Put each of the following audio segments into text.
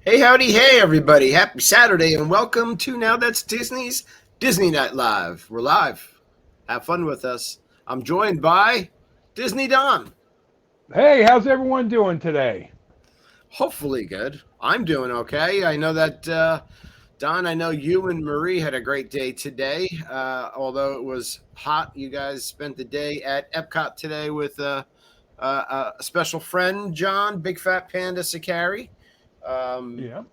Hey, howdy, hey, everybody. Happy Saturday and welcome to Now That's Disney's Disney Night Live. We're live. Have fun with us. I'm joined by Disney Don. Hey, how's everyone doing today? Hopefully good. I'm doing okay. I know that, Don, I know you and Marie had a great day today. Although it was hot, you guys spent the day at Epcot today with a special friend, John, Big Fat Panda Sakari. Um, Yeah.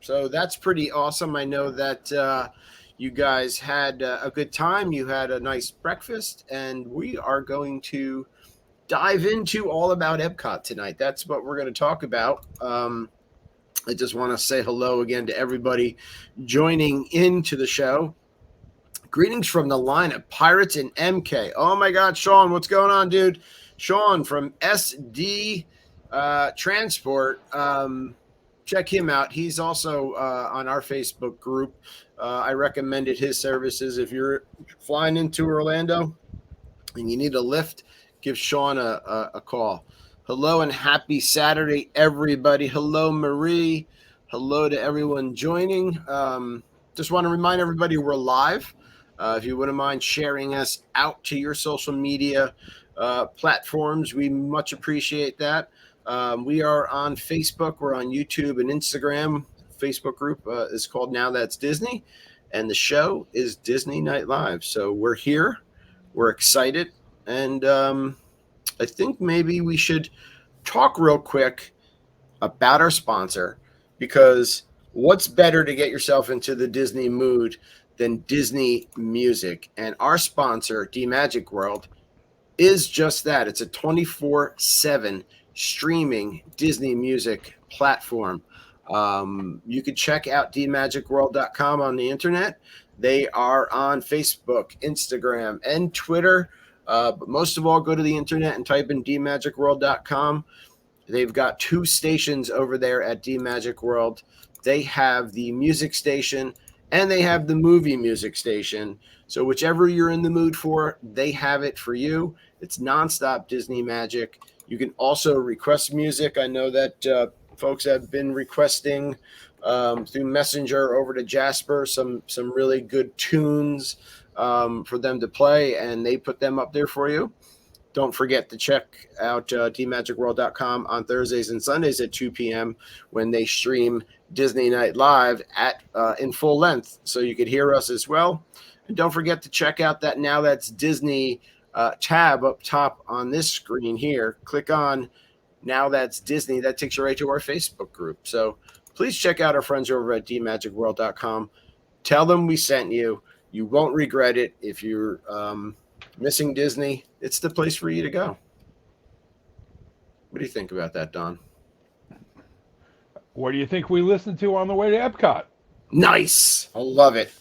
So that's pretty awesome. I know that you guys had a good time. You had a nice breakfast, and we are going to dive into all about Epcot tonight. That's what we're going to talk about. I just want to say hello again to everybody joining into the show. Greetings from the line of Pirates and MK. Oh my God, Sean, what's going on, dude? Sean from SD Transport. Check him out. He's also on our Facebook group. I recommended his services. If you're flying into Orlando and you need a lift, give Sean a call. Hello and happy Saturday, everybody. Hello, Marie. Hello to everyone joining. Just want to remind everybody we're live. If you wouldn't mind sharing us out to your social media platforms, we much appreciate that. We are on Facebook, we're on YouTube and Instagram. Facebook group is called Now That's Disney, and the show is Disney Night Live. So we're here, we're excited, and I think maybe we should talk real quick about our sponsor, because what's better to get yourself into the Disney mood than Disney music? And our sponsor, D Magic World, is just that. It's a 24/7 streaming Disney music platform. You can check out dmagicworld.com on the internet. They are on Facebook, Instagram, and Twitter. But most of all, go to the internet and type in dmagicworld.com. They've got two stations over there at D Magic World. They have the music station and they have the movie music station. So whichever you're in the mood for, they have it for you. It's nonstop Disney magic. You can also request music. I know that folks have been requesting through Messenger over to Jasper some really good tunes for them to play, and they put them up there for you. Don't forget to check out dmagicworld.com on Thursdays and Sundays at 2 p.m. when they stream Disney Night Live at in full length, so you could hear us as well. And don't forget to check out that Now That's Disney tab up top on this screen here. Click on Now That's Disney. That takes you right to our Facebook group. So please check out our friends over at dmagicworld.com. Tell them we sent you. You won't regret it. If you're missing Disney, it's the place for you to go. What do you think about that, Don? What do you think we listened to on the way to Epcot? Nice. I love it.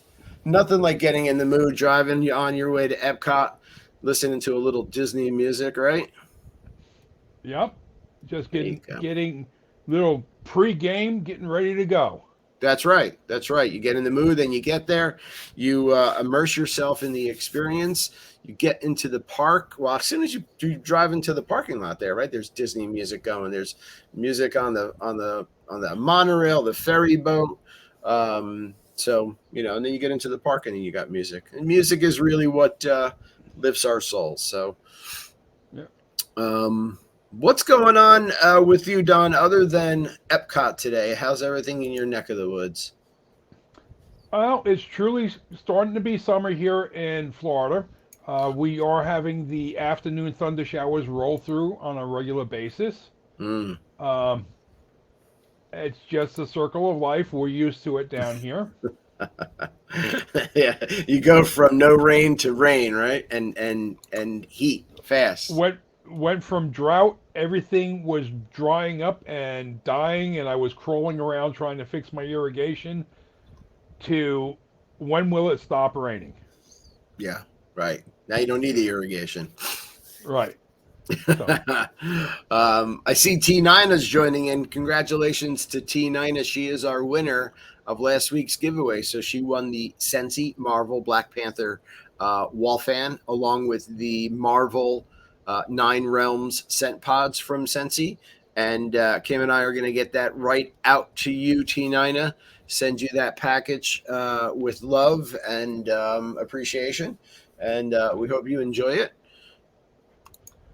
Nothing like getting in the mood, driving on your way to Epcot, listening to a little Disney music, right? Yep. Just There you getting go. getting little pre-game, getting ready to go. That's right. That's right. You get in the mood, then you get there. You immerse yourself in the experience. You get into the park. Well, as soon as you drive into the parking lot there, right? There's Disney music going. There's music on the monorail, the ferry boat. So and then you get into the park, and then you got music. And music is really what lifts our souls. So, Yeah. what's going on with you, Don, other than Epcot today? How's everything in your neck of the woods? Well, it's truly starting to be summer here in Florida. We are having the afternoon thunder showers roll through on a regular basis. Mm. Um, it's just a circle of life. We're used to it down here. Yeah, you go from no rain to rain, right? And heat fast. Went from drought, everything was drying up and dying, and I was crawling around trying to fix my irrigation, to when will it stop raining? Yeah, right. Now you don't need the irrigation. Right. So I see T Nina's joining in. Congratulations to T Nina. She is our winner of last week's giveaway. So she won the Scentsy Marvel Black Panther wall fan, along with the Marvel Nine Realms scent pods from Scentsy. And Kim and I are going to get that right out to you, T9. Send you that package with love and appreciation. And we hope you enjoy it.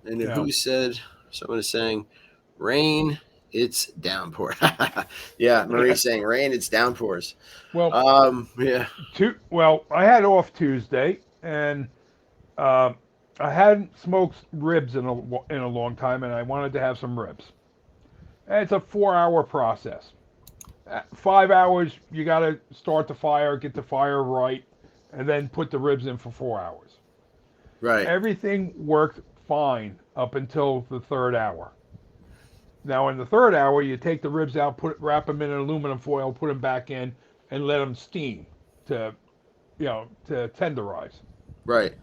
And Yeah. who said, someone is saying, rain, it's downpour. Yeah, Marie's saying, rain, it's downpours. Well, Yeah, I had off Tuesday, and uh, I hadn't smoked ribs in a long time, and I wanted to have some ribs. And it's a 4-hour process. 5 hours, you got to start the fire, get the fire right, and then put the ribs in for 4 hours. right, Everything worked fine up until the third hour. Now, in the third hour, you take the ribs out, wrap them in aluminum foil, put them back in, and let them steam to, to tenderize. right.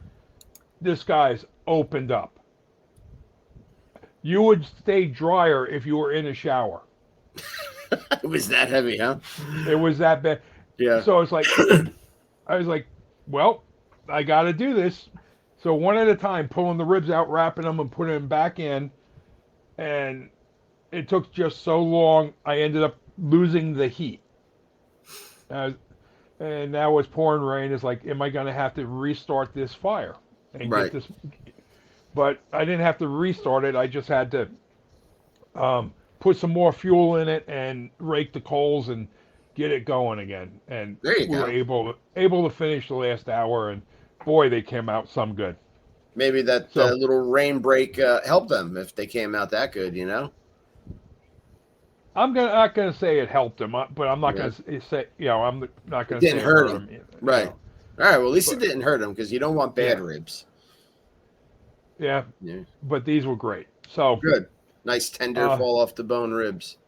This guy's opened up. You would stay drier if you were in a shower. It was that heavy, huh? It was that bad. Yeah, So it's like, I was like, well, I got to do this. So one at a time, pulling the ribs out, wrapping them, and putting them back in. And it took just so long, I ended up losing the heat. And now it's pouring rain. It's like, am I going to have to restart this fire and right. get this? But I didn't have to restart it. I just had to put some more fuel in it and rake the coals and get it going again. And There you we were go. able to finish the last hour. And boy, they came out some good. Maybe that So little rain break helped them if they came out that good, you know? not gonna say it helped him, but I'm not Yeah. gonna say I'm not It gonna say didn't it hurt hurt them. him. Right. All right. Well, at least it But didn't hurt them because you don't want bad yeah, ribs. yeah. Yeah. But these were great. So Good. Nice, tender, uh, fall off the bone ribs.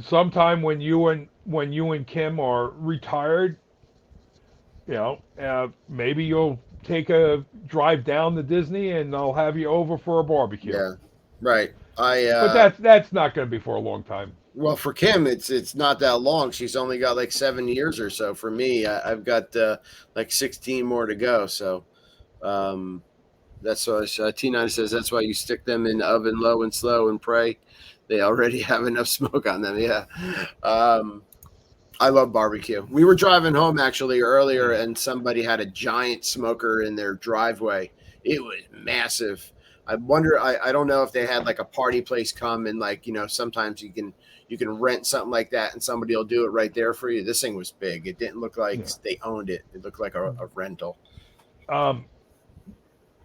sometime when you and Kim are retired, maybe you'll take a drive down to Disney and I'll have you over for a barbecue. Yeah. Right. I But that's not going to be for a long time. Well, for Kim, it's not that long. She's only got like 7 years or so. For me, I've got like 16 more to go. So um, that's why T9 says that's why you stick them in the oven low and slow and pray they already have enough smoke on them. Yeah. Um, I love barbecue. We were driving home actually earlier, Mm. and somebody had a giant smoker in their driveway. It was massive. I wonder. I don't know if they had like a party place come and like sometimes you can rent something like that and somebody will do it right there for you. This thing was big. It didn't look like Yeah. they owned it. It looked like a rental. Um,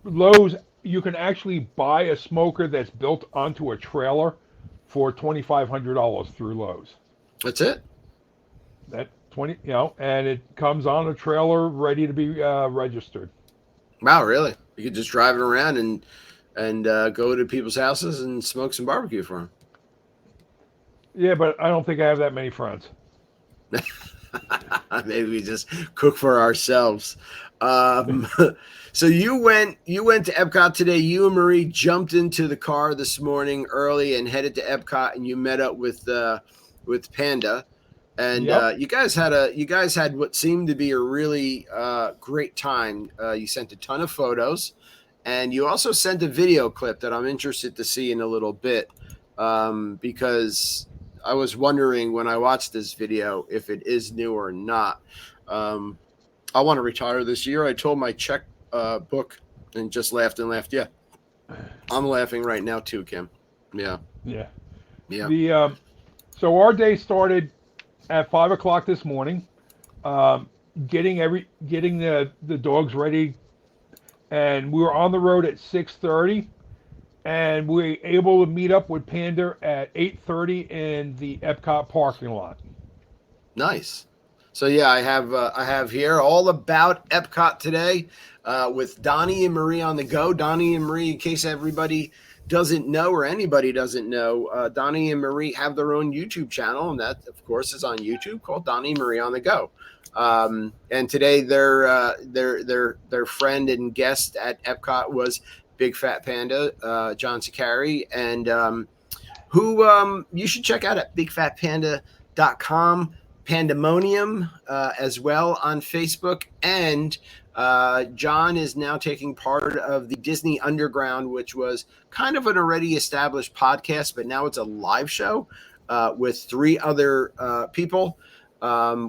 Lowe's, you can actually buy a smoker that's built onto a trailer for $2,500 through Lowe's. That's it. That 20, and it comes on a trailer ready to be registered. Wow, really? You could just drive it around and go to people's houses and smoke some barbecue for them. Yeah, but I don't think I have that many friends. Maybe we just cook for ourselves. Um, so you went to Epcot today. You and Marie jumped into the car this morning early and headed to Epcot, and you met up with Panda. And Yep. you guys had what seemed to be a really great time. You sent a ton of photos, and you also sent a video clip that I'm interested to see in a little bit because I was wondering when I watched this video if it is new or not. I want to retire this year. I told my check book and just laughed and laughed. Yeah, I'm laughing right now too, Kim. Yeah, Yeah. yeah, The So our day started at 5 o'clock this morning, getting the dogs ready, and we were on the road at 6:30, and we were able to meet up with Panda at 8:30 in the Epcot parking lot. nice. So yeah, I have here all about Epcot today with Donnie and Marie on the go. Donnie and Marie, in case everybody doesn't know or anybody doesn't know, Donnie and Marie have their own YouTube channel, and that of course is on YouTube called Donnie and Marie on the go. And today their friend and guest at Epcot was Big Fat Panda, John Sakari, and who you should check out at bigfatpanda.com. Pandemonium as well on Facebook, and John is now taking part of the Disney Underground, which was kind of an already established podcast, but now it's a live show with three other people,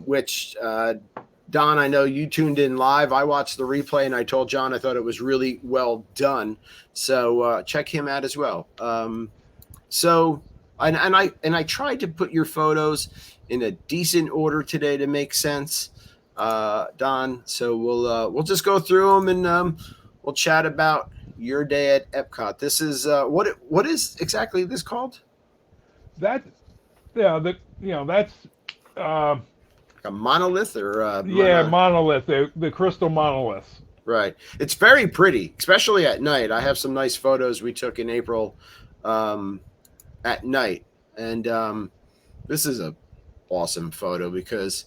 which Don, I know you tuned in live. I watched the replay and I told John I thought it was really well done. So check him out as well. I tried to put your photos in a decent order today to make sense, Don. So we'll just go through them and we'll chat about your day at Epcot. This is what is exactly this called? That that's A monolith or monolith, the crystal monoliths. Right. It's very pretty, especially at night. I have some nice photos we took in April at night, and this is a awesome photo because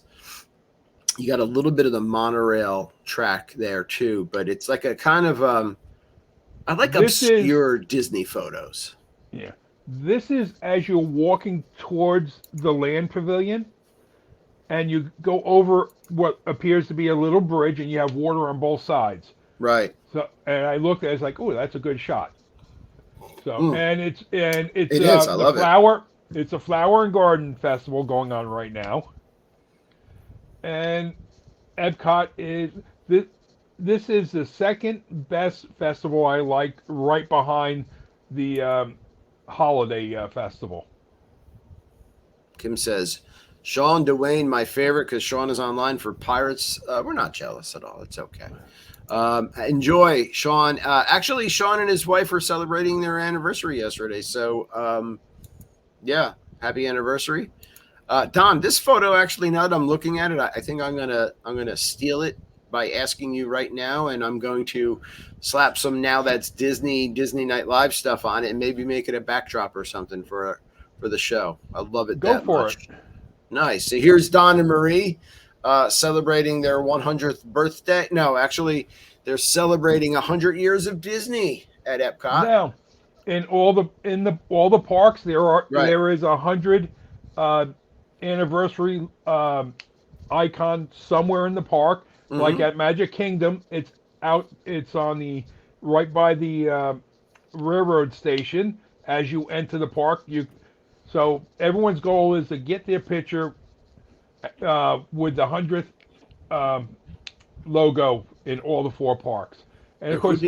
you got a little bit of the monorail track there too, but it's like a kind of I like obscure Disney photos. Yeah. This is as you're walking towards the land pavilion and you go over what appears to be a little bridge and you have water on both sides. Right. So and I looked and I was like, "Oh, that's a good shot." So and it's it is. I love flower it. It's a flower and garden festival going on right now. And Epcot is this is the second best festival I like, right behind the holiday festival. Kim says, Sean Dwayne, my favorite because Sean is online for Pirates. We're not jealous at all. It's okay. Enjoy, Sean. Actually, Sean and his wife are celebrating their anniversary yesterday. So, yeah, happy anniversary. Don, this photo actually, now that I'm looking at it, I think I'm gonna steal it by asking you right now, and I'm going to slap some Now That's Disney Night Live stuff on it, and maybe make it a backdrop or something for the show. I love it. Go for it. Nice. So here's Don and Marie celebrating their 100th birthday. No, actually, they're celebrating 100 years of Disney at Epcot. Now, in all the parks, there is 100 anniversary icon somewhere in the park. Mm-hmm. Like at Magic Kingdom, it's on the right by the railroad station as you enter the park. So everyone's goal is to get their picture with the 100th logo in all the four parks. And of course,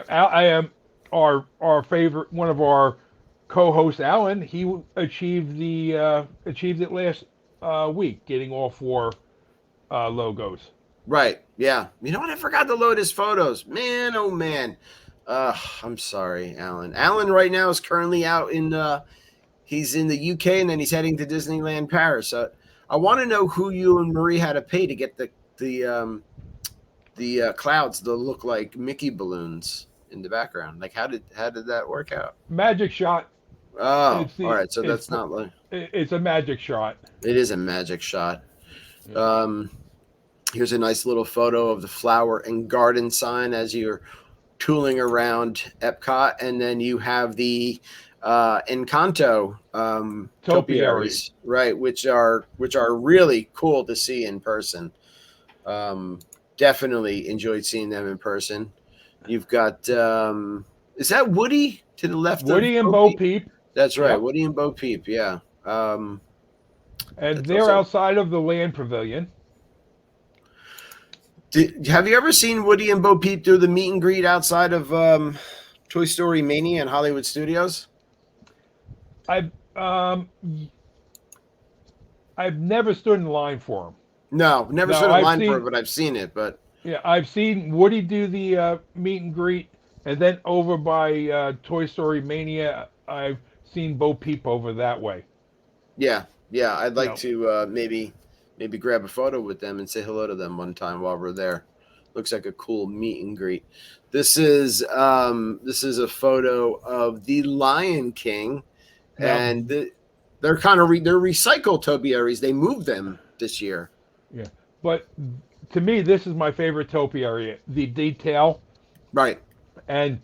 I am our favorite, one of our co-hosts, Alan. He achieved it last week, getting all four logos. Right. Yeah. You know what? I forgot to load his photos. Man, oh man. I'm sorry, Alan. Alan right now is currently out he's in the UK and then he's heading to Disneyland Paris. I want to know who you and Marie had to pay to get the clouds to look like Mickey balloons in the background. Like how did that work out? Magic shot. Oh, all right. So that's not like it's a magic shot. It is a magic shot. Yeah. Here's a nice little photo of the flower and garden sign as you're tooling around Epcot, and then you have the Encanto topiaries, right, which are really cool to see in person. Definitely enjoyed seeing them in person. You've got is that Woody to the left? Woody and Bo Peep. That's right, yep. Woody and Bo Peep. Yeah, and they're outside of the land pavilion. Have you ever seen Woody and Bo Peep do the meet and greet outside of Toy Story Mania and Hollywood Studios? I've never stood in line for them. No, never stood in line for it, but I've seen it. But yeah, I've seen Woody do the meet and greet, and then over by Toy Story Mania, I've seen Bo Peep over that way. Yeah, I'd like to maybe grab a photo with them and say hello to them one time while we're there. Looks like a cool meet and greet. This is a photo of the Lion King, and they're kind of they're recycled topiaries. They moved them this year. Yeah, but to me, this is my favorite topiary. The detail, right? And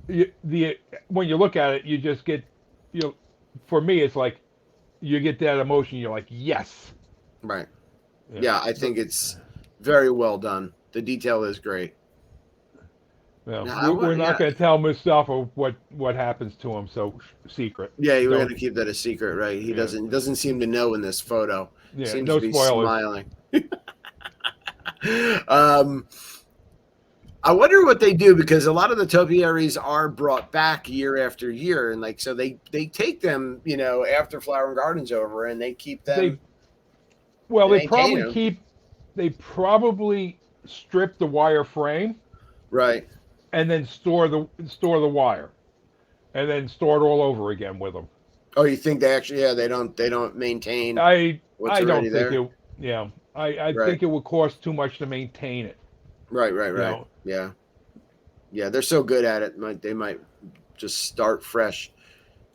when you look at it, you just get for me, it's like you get that emotion. You're like, yes. Right. Yeah, I think it's Very well done. The detail is great. No, Yeah, we're not yeah, going to tell Mustafa what happens to him. So secret. yeah. You were Don't. gonna keep that a secret, right? He Yeah, doesn't seem to know in this photo. yeah. Seems No to be spoilers. smiling. um, I wonder what they do because a lot of the topiaries are brought back year after year, and like so they take them, after Flower and Garden's over, and they keep them, They well, they maintain them, they probably strip the wire frame right? and then store the wire and then store it all over again with them. Oh, you think they actually? Yeah, they don't maintain what's I already don't think there, it. Yeah, I right? think it would cost too much to maintain it. Right, right, You right. know, Yeah, yeah. They're so good at it. They might just start fresh.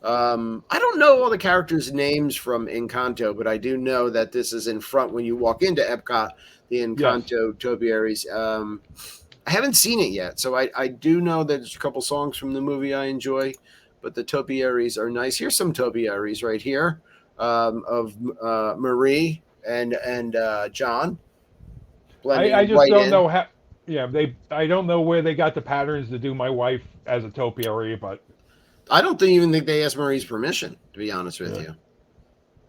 I don't know all the characters' names from Encanto, but I do know that this is in front when you walk into Epcot, the yes, Encanto topiaries. I haven't seen it yet, so I do know that there's a couple songs from the movie I enjoy, but the topiaries are nice. Here's some topiaries right here, of Marie and John I blending just right don't in. know how. Yeah, I don't know where they got the patterns to do my wife as a topiary, but I don't even think they asked Marie's permission, to be honest with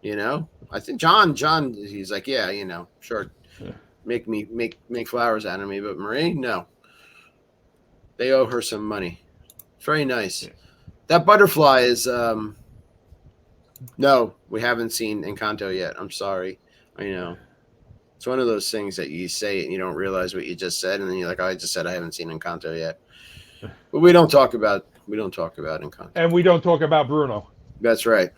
yeah, you. I think John, he's like, yeah, sure, yeah. make flowers out of me, but Marie, no, they owe her some money. Very nice. Yeah. That butterfly is no, we haven't seen Encanto yet. I'm sorry. I know. It's one of those things that you say it and you don't realize what you just said, and then you're like, oh, I just said I haven't seen Encanto yet. But we don't talk about Encanto. And we don't talk about Bruno. That's right.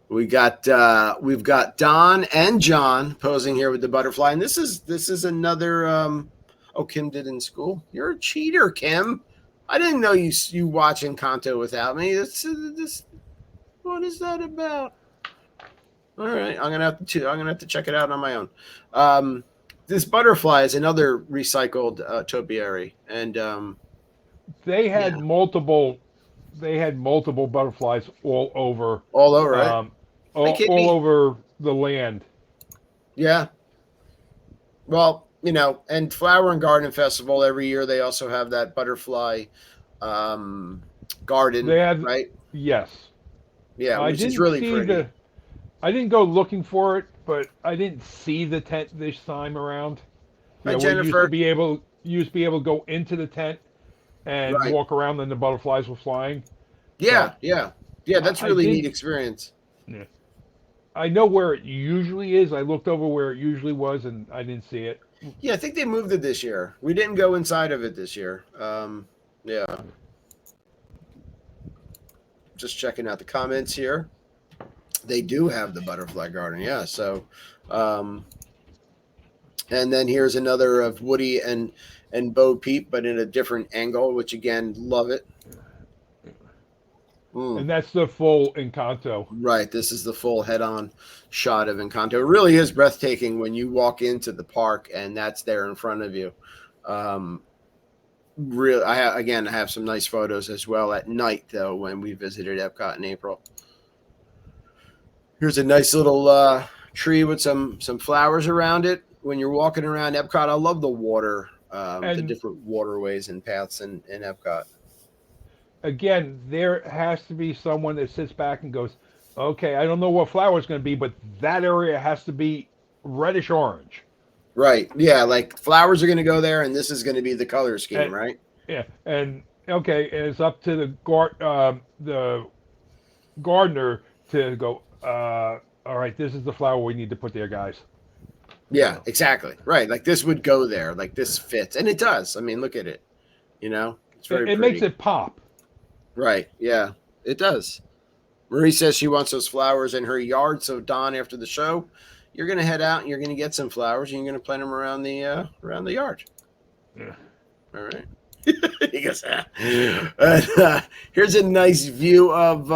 We've got Don and John posing here with the butterfly, and this is another. Oh, Kim did in school. You're a cheater, Kim. I didn't know you watch Encanto without me. This. What is that about? All right, I'm gonna have to check it out on my own. This butterfly is another recycled topiary, and They yeah, had multiple. They had multiple butterflies all over, all over, right? um, Hi, all Kitty. over the land. Yeah. Well, and Flower and Garden Festival every year they also have that butterfly um, garden, They had right? yes. Yeah, I which is didn't really see pretty. the. I didn't go looking for it, but I didn't see the tent this time around. Hi, Where you used to Jennifer. be able to go into the tent and Right. walk around, and the butterflies were flying. Yeah, But yeah, yeah. That's I really did. neat experience. Yeah. I know where it usually is. I looked over where it usually was, and I didn't see it. Yeah, I think they moved it this year. We didn't go inside of it this year. Yeah, just checking out the comments here. They do have the butterfly garden. Yeah, so um, and then here's another of Woody and Bo Peep, but in a different angle, which again, love it. Mm, And that's the full Encanto. right, this is the full head-on shot of Encanto. It really is breathtaking when you walk into the park and that's there in front of you. Um, I have some nice photos as well at night though when we visited Epcot in April. Here's a nice little tree with some flowers around it. When you're walking around Epcot, I love the water, the And different waterways and paths in Epcot. again, there has to be someone that sits back and goes, "Okay, I don't know what flower it's going to be, but that area has to be reddish orange." Right? Yeah, like flowers are going to go there, and this is going to be the color scheme, And right? yeah, and okay, and it's up to the gardener to go. All right, this is the flower we need to put there, guys. You Yeah, know, exactly. Right. Like this would go there. Like this fits, and it does. I mean, look at it. It's very it makes pretty. it pop. Right. Yeah, it does. Marie says she wants those flowers in her yard. So Don, after the show, you're gonna head out and you're gonna get some flowers and you're gonna plant them around the yard. Yeah. All right. He goes, ah. Here's a nice view of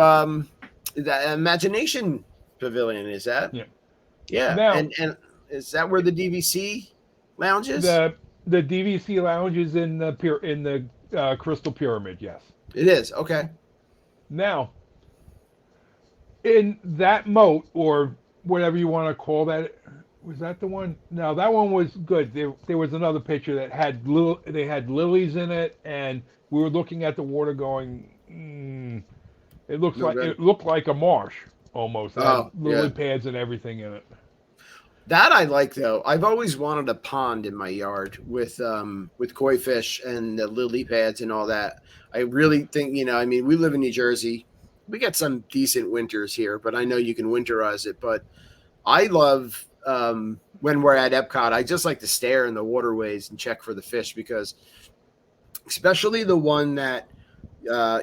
the Imagination Pavilion. Is that? Yeah. Yeah. Now And is that where the DVC lounge is? the DVC lounge is in the Crystal Pyramid. Yes. It is. Okay. Now in that moat or whatever you want to call that, Was that the one? No, that one was good. There was another picture that had they had lilies in it, and we were looking at the water, going, No good. it looked like a marsh almost. It had Oh, lily yeah. pads and everything in it. That I like though. I've always wanted a pond in my yard with koi fish and the lily pads and all that. I really think, I mean, we live in New Jersey. We get some decent winters here, but I know you can winterize it. But I love when we're at Epcot, I just like to stare in the waterways and check for the fish because especially the one that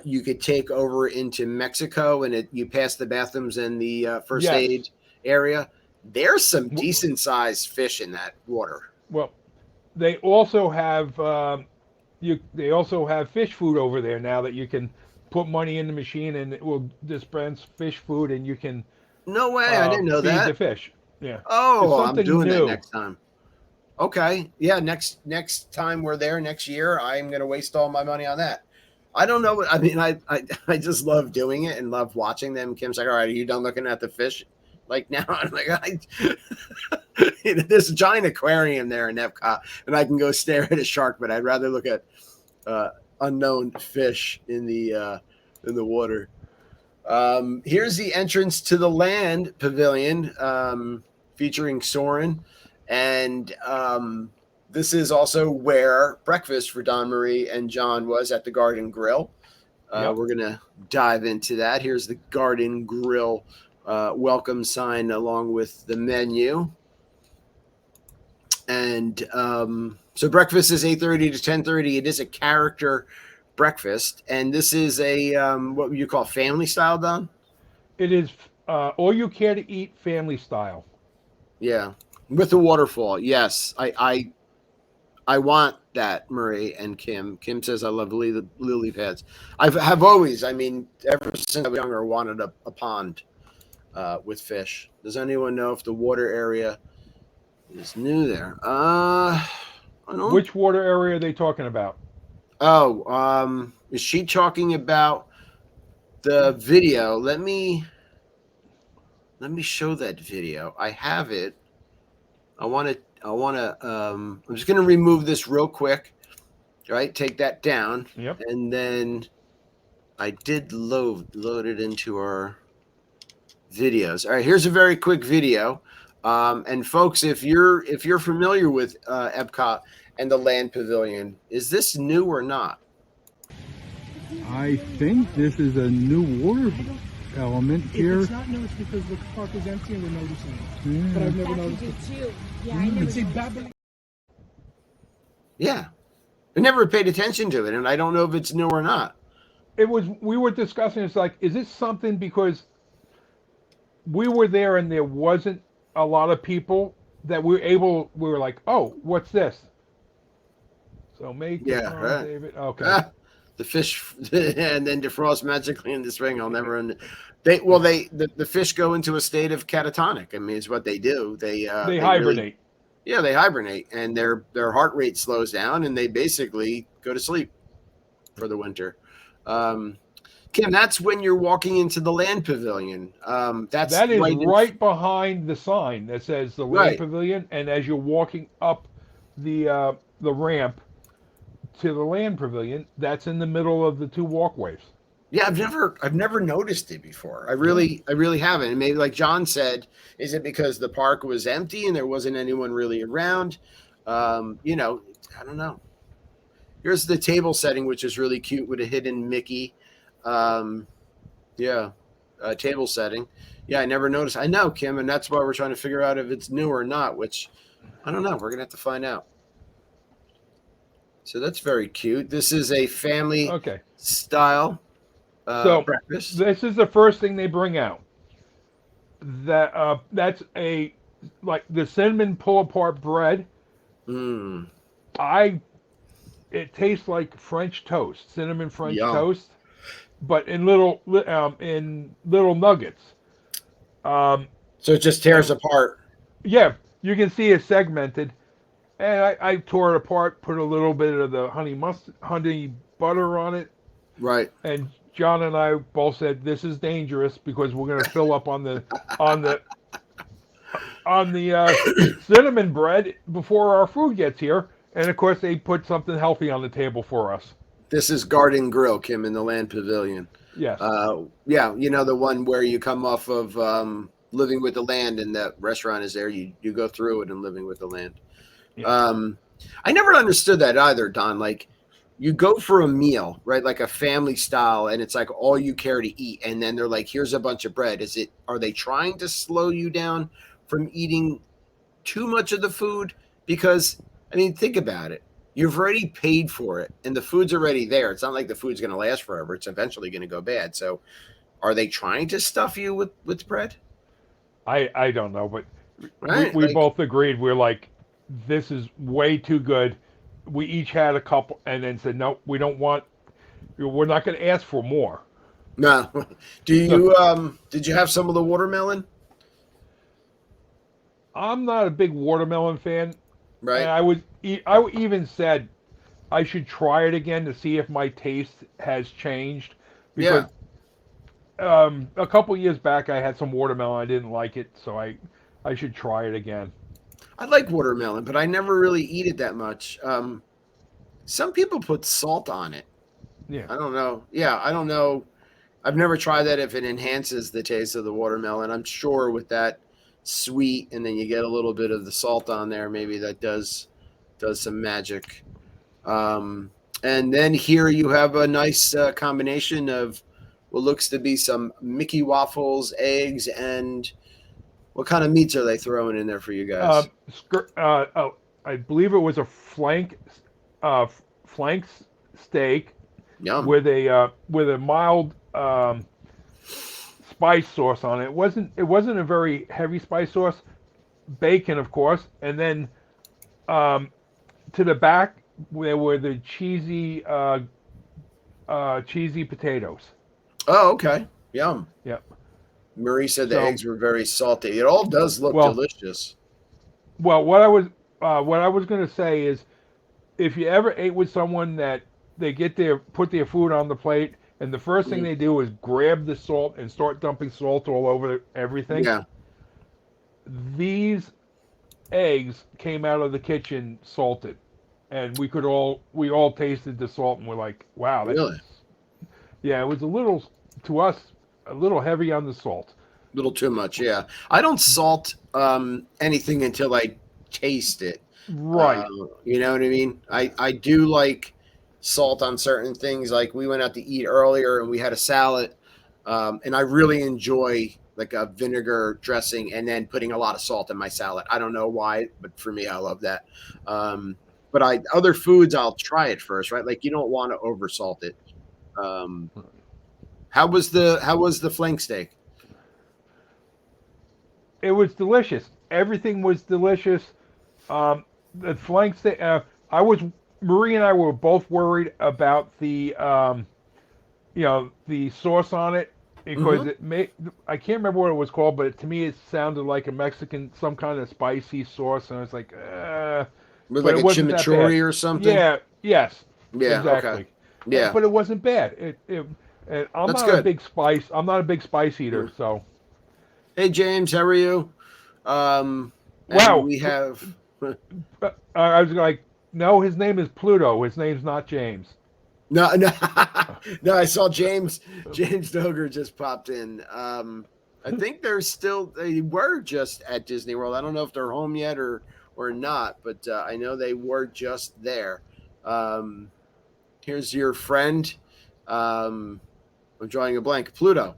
you could take over into Mexico and you pass the bathrooms and the first aid Yes. area. There's some W- decent sized fish in that water. Well, they also have they also have fish food over there now that you can put money in the machine and it will dispense fish food and you can No way, I didn't know feed the that. fish. Yeah, it's Oh, I'm something doing that new. next time. Okay, yeah, next time we're there next year, I'm gonna waste all my money on that. I don't know. I mean, I just love doing it and love watching them. Kim's like, all right, are you done looking at the fish? Like now, I'm like, there's a giant aquarium there in Epcot, and I can go stare at a shark, but I'd rather look at uh, unknown fish in the water. Here's the entrance to the land pavilion, featuring Soren, and this is also where breakfast for Don Marie and John was at the Garden Grill. Yep. We're gonna dive into that. Here's the Garden Grill welcome sign along with the menu. And so breakfast is 8:30 to 10:30. It is a character breakfast, and this is a what would you call family style, Don? It is all you care to eat family style. Yeah, with the waterfall. Yes, I want that, Marie and Kim. Kim says I love lily pads. Have always, I mean, ever since I was younger, wanted a pond with fish. Does anyone know if the water area is new there? I don't. Which water area are they talking about? Oh, is she talking about the video? Let me show that video. I have it. I want to. I'm just going to remove this real quick. Right, take that down, Yep. and then I did load it into our videos. All right, here's a very quick video. And folks, if you're familiar with Epcot and the Land Pavilion, is this new or not? I think this is a new water element If here. it's not new, it's because the park is empty and we're noticing it. But I've never noticed it. Too. Yeah, I never It's a noticed. babbling. Yeah, I never paid attention to it, and I don't know if it's new or not. We were discussing, it's like, is this something because we were there and there wasn't a lot of people that we were like, oh, what's this? So make the Yeah, pond, right. David. Okay. The fish, and then defrost magically in the spring. I'll never. The fish go into a state of catatonic. I mean, it's what they do. They They hibernate. Yeah, they hibernate, and their heart rate slows down, and they basically go to sleep for the winter. Kim, that's when you're walking into the land pavilion. That is right, right behind the sign that says the land right. pavilion, and as you're walking up the ramp to the land pavilion, that's in the middle of the two walkways. Yeah, I've never noticed it before. I really haven't. And maybe like John said, is it because the park was empty and there wasn't anyone really around? I don't know. Here's the table setting, which is really cute with a hidden Mickey. Um, yeah, table setting. Yeah, I never noticed. I know, Kim, and that's why we're trying to figure out if it's new or not. Which I don't know. We're gonna have to find out. So that's very cute. This is a family Okay. style So breakfast. this is the first thing they bring out. That's a like the cinnamon pull apart bread. Mm, It tastes like French toast, cinnamon French yum. toast, but in little nuggets. Um, So it just tears apart. yeah, you can see it segmented, and I tore it apart, put a little bit of the honey butter on it, Right. and John and I both said this is dangerous because we're going to fill up on the on the cinnamon bread before our food gets here, and of course they put something healthy on the table for us. This is Garden Grill, Kim, in the Land Pavilion. Yes. Yeah, you know the one where you come off of Living with the Land, and that restaurant is there. You go through it and Living with the Land. Yeah. I never understood that either, Don. Like, you go for a meal, right? Like a family style, and it's like all you care to eat, and then they're like, "Here's a bunch of bread." Are they trying to slow you down from eating too much of the food? Because I mean, think about it. You've already paid for it, and the food's already there. It's not like the food's going to last forever. It's eventually going to go bad. So, are they trying to stuff you with bread? I don't know, but Right? we Like, both agreed. We're like, this is way too good. We each had a couple, and then said, no, we don't want. We're not going to ask for more. no. Do So you did you have some of the watermelon? I'm not a big watermelon fan, and Right? I even said I should try it again to see if my taste has changed because Yeah. a couple years back I had some watermelon. I didn't like it, so I should try it again. I like watermelon, but I never really eat it that much. Some people put salt on it. Yeah. I don't know. Yeah, I don't know. I've never tried that if it enhances the taste of the watermelon. I'm sure with that sweet, and then you get a little bit of the salt on there, maybe that does some magic. And then here you have a nice combination of what looks to be some Mickey waffles, eggs, and what kind of meats are they throwing in there for you guys? I believe it was a uh, flank steak Yum. with a mild spice sauce on it. It wasn't a very heavy spice sauce. Bacon, of course, and then to the back there were the cheesy potatoes. Oh, okay. Yum. Yep. Marie said the So, eggs were very salty. It all does look well, delicious. well, what I was going to say is, if you ever ate with someone that they put their food on the plate, and the first thing Mm, they do is grab the salt and start dumping salt all over everything. yeah. These eggs came out of the kitchen salted, and we all tasted the salt and we're like, wow, that's Really. yeah. It was a little to us a little heavy on the salt. A little too much, yeah. I don't salt anything until I taste it. Uh, Right. you know what I mean? I do like salt on certain things. Like we went out to eat earlier and we had a salad, and I really enjoy like a vinegar dressing and then putting a lot of salt in my salad. I don't know why, but for me, I love that. But other foods, I'll try it first, right? Like you don't want to over salt it. Um, how was the flank steak? It was delicious. Everything was delicious. The flank steak. I was Marie and I were both worried about the sauce on it because Mm-hmm. I can't remember what it was called, but to me it sounded like a Mexican, some kind of spicy sauce, and I was like, With but like it a wasn't that bad. chimichurri or something? Yeah, yes, Yeah, okay. exactly. Yeah, But it wasn't bad. And that's good. I'm not a big spice eater, Mm. so Hey, James, how are you? And wow. we have, I was like, no, his name is Pluto. His name's not James. no, no, no, I saw James Doger just popped in. I think they were just at Disney World. I don't know if they're home yet or not, but I know they were just there. Um, Here's your friend. I'm drawing a blank. Pluto.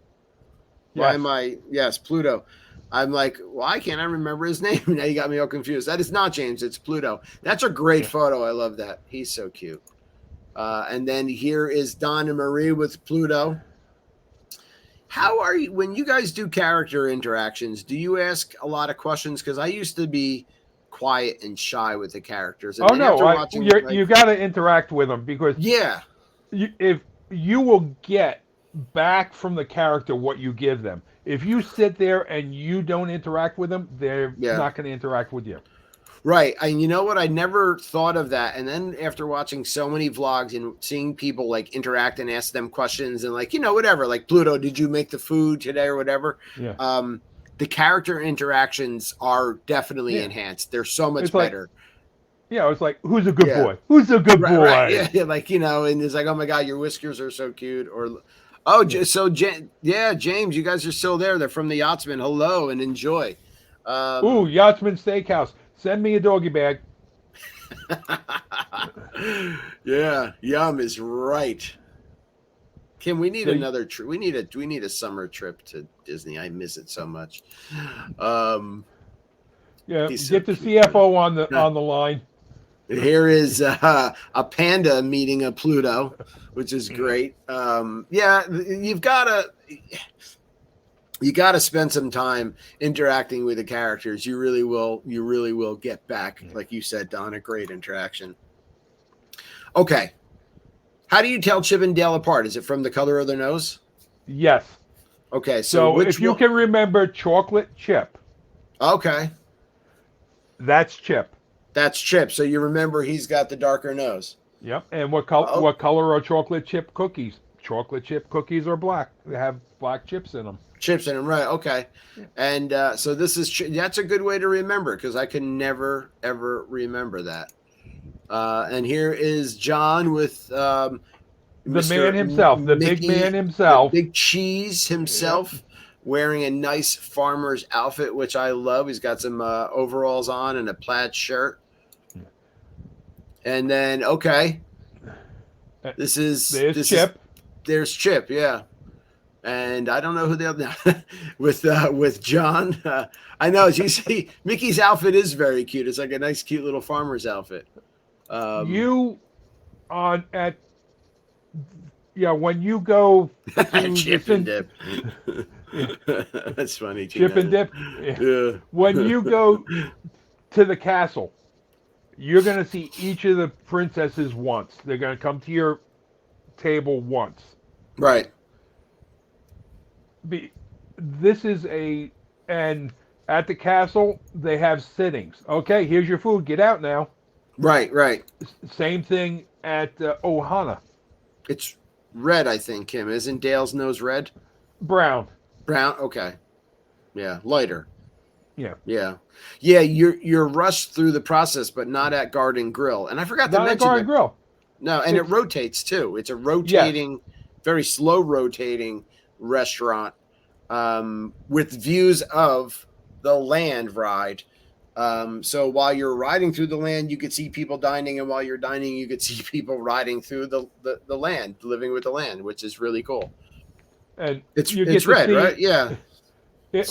Why Yes. am I? Yes, Pluto. I'm like, why can't I remember his name? Now you got me all confused. That is not James. It's Pluto. That's a great Yeah. photo. I love that. He's so cute. And then here is Don and Marie with Pluto. How are you when you guys do character interactions? Do you ask a lot of questions? Because I used to be quiet and shy with the characters, and Oh then no, after watching, you got to interact with them because yeah, if you will get back from the character what you give them. If you sit there and you don't interact with them, they're yeah. not going to interact with you. Right. And you know what? I never thought of that. And then after watching so many vlogs and seeing people like interact and ask them questions and like, whatever, like Pluto, did you make the food today or whatever? Yeah. the character interactions are definitely Yeah. enhanced. They're so much It's like, better. it's like, who's a good Yeah. boy? Who's a good Right, boy? right. Yeah, yeah, like, and it's like, oh my god, your whiskers are so cute. Or, oh, Yeah. James, you guys are still there. They're from the Yachtsman. Hello and enjoy. Ooh, Um, Yachtsman Steakhouse. Send me a doggy bag. yeah, yum is right. Kim, we need So, another trip. We need a summer trip to Disney. I miss it so much. Um, yeah, he's so get the cute. CFO on the line. Here is a panda meeting a Pluto, which is great. Yeah, you gotta spend some time interacting with the characters. You really will. You really will get back, like you said, Don, a great interaction. Okay, how do you tell Chip and Dale apart? Is it from the color of their nose? Yes. Okay, so So which if you one? can remember chocolate chip, Okay, that's Chip. that's Chip. So you remember he's got the darker nose. Yep. And what Oh, color are chocolate chip cookies? Chocolate chip cookies are black. They have black chips in them. chips in him, right? Okay, and so that's a good way to remember because I can never ever remember that. And here is John with The Mr. man himself, the big Mickey, man the himself. big cheese Yep. himself, wearing a nice farmer's outfit, which I love. He's got some overalls on and a plaid shirt. And then There's Chip. there's Chip, yeah. And I don't know who the other with John. I know you see Mickey's outfit is very cute. It's like a nice, cute little farmer's outfit. You on at when you go to Chip and dip. That's funny. Chip and dip. Yeah. When you go to the castle, you're gonna see each of the princesses once. They're gonna come to your table once. Right. This is and at the castle they have sittings. Okay, here's your food. Get out now. Right. Right. Same thing at Ohana. It's red, I think. Kim, isn't Dale's nose red? Brown. Brown. Okay. Yeah. Lighter. Yeah. Yeah. Yeah. You're rushed through the process, but not at Garden Grill. And I forgot to Not at mention Garden Grill. No, and it rotates too. It's a rotating, very slow rotating restaurant with views of the land ride. So while you're riding through the land, you could see people dining, and while you're dining, you could see people riding through the land, living with the land, which is really cool. And It's you get to red, see, right? Yeah.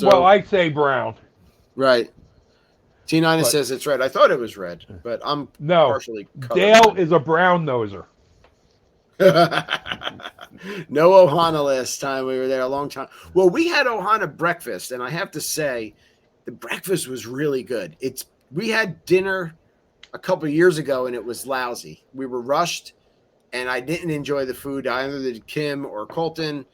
well, I'd say brown. Right. T9 But- says it's red. I thought it was red, but I'm No. partially Dale colorblind. is a brown noser. No Ohana last time we were there a long time. Well, we had Ohana breakfast, and I have to say, the breakfast was really good. We had dinner a couple of years ago, and it was lousy. We were rushed, and I didn't enjoy the food. Either did Kim or Colton.